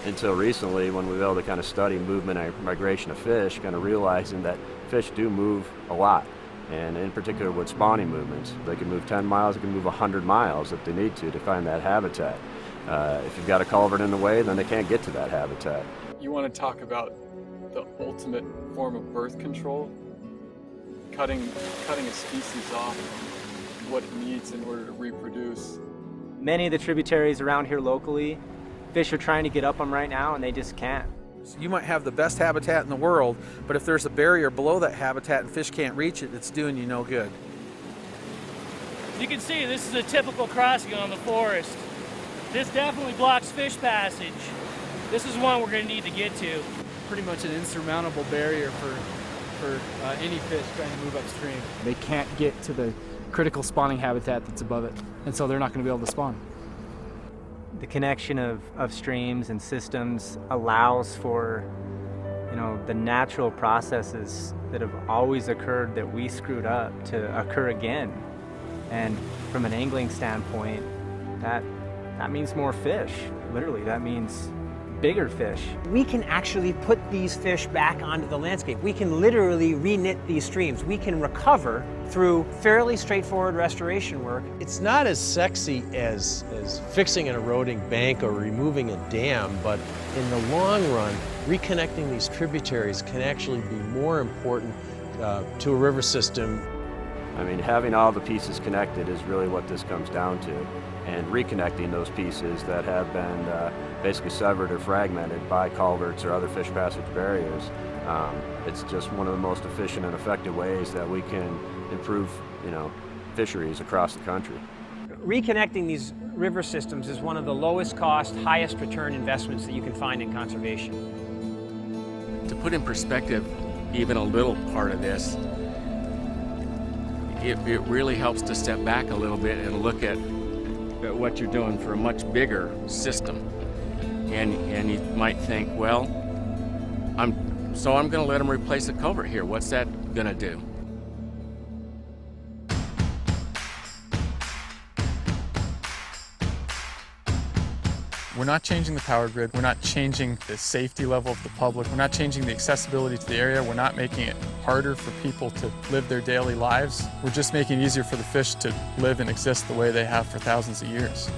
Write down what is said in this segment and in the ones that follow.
until recently when we were able to kind of study movement and migration of fish, kind of realizing that fish do move a lot. And in particular with spawning movements. They can move 10 miles, they can move 100 miles if they need to find that habitat. If you've got a culvert in the way, then they can't get to that habitat. You want to talk about the ultimate form of birth control? Cutting a species off what it needs in order to reproduce. Many of the tributaries around here locally, fish are trying to get up them right now and they just can't. You might have the best habitat in the world, but if there's a barrier below that habitat and fish can't reach it, it's doing you no good. You can see this is a typical crossing on the forest. This definitely blocks fish passage. This is one we're going to need to get to. Pretty much an insurmountable barrier for any fish trying to move upstream. They can't get to the critical spawning habitat that's above it, and so they're not going to be able to spawn. The connection of streams and systems allows for, the natural processes that have always occurred that we screwed up to occur again. And from an angling standpoint, that means more fish. Literally, that means bigger fish. We can actually put these fish back onto the landscape. We can literally reknit these streams. We can recover through fairly straightforward restoration work. It's not as sexy as fixing an eroding bank or removing a dam, but in the long run, reconnecting these tributaries can actually be more important to a river system. I mean, having all the pieces connected is really what this comes down to, and reconnecting those pieces that have been basically severed or fragmented by culverts or other fish passage barriers. It's just one of the most efficient and effective ways that we can improve, fisheries across the country. Reconnecting these river systems is one of the lowest cost, highest return investments that you can find in conservation. To put in perspective even a little part of this, it really helps to step back a little bit and look at what you're doing for a much bigger system. And you might think, well, I'm going to let them replace a culvert here. What's that going to do? We're not changing the power grid. We're not changing the safety level of the public. We're not changing the accessibility to the area. We're not making it harder for people to live their daily lives. We're just making it easier for the fish to live and exist the way they have for thousands of years.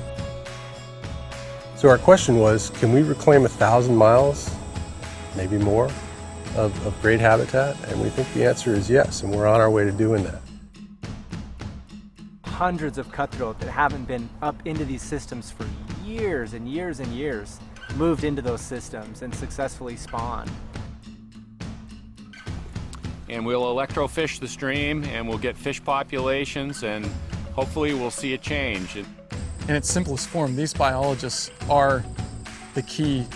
So our question was, can we reclaim 1,000 miles, maybe more, of great habitat? And we think the answer is yes, and we're on our way to doing that. Hundreds of cutthroat that haven't been up into these systems for years and years and years moved into those systems and successfully spawned. And we'll electrofish the stream and we'll get fish populations and hopefully we'll see a change. In its simplest form, these biologists are the key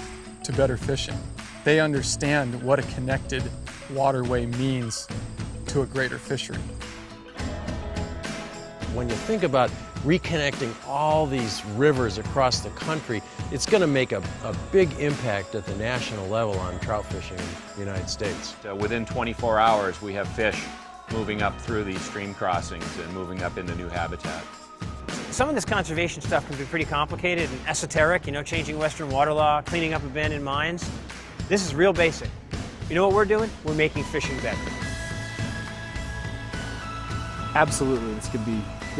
to better fishing. They understand what a connected waterway means to a greater fishery. When you think about reconnecting all these rivers across the country, it's going to make a big impact at the national level on trout fishing in the United States. Within 24 hours, we have fish moving up through these stream crossings and moving up into new habitat. Some of this conservation stuff can be pretty complicated and esoteric, changing Western water law, cleaning up abandoned mines. This is real basic. You know what we're doing? We're making fishing better. Absolutely, this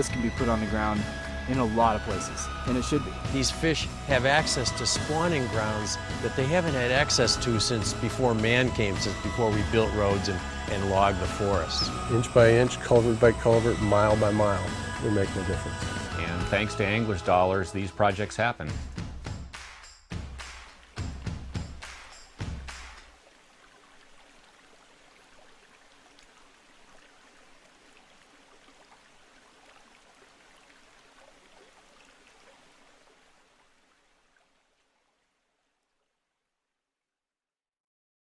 can be put on the ground in a lot of places, and it should be. These fish have access to spawning grounds that they haven't had access to since before man came, since before we built roads and logged the forests. Inch by inch, culvert by culvert, mile by mile, we're making a difference. And thanks to Anglers' dollars, these projects happen.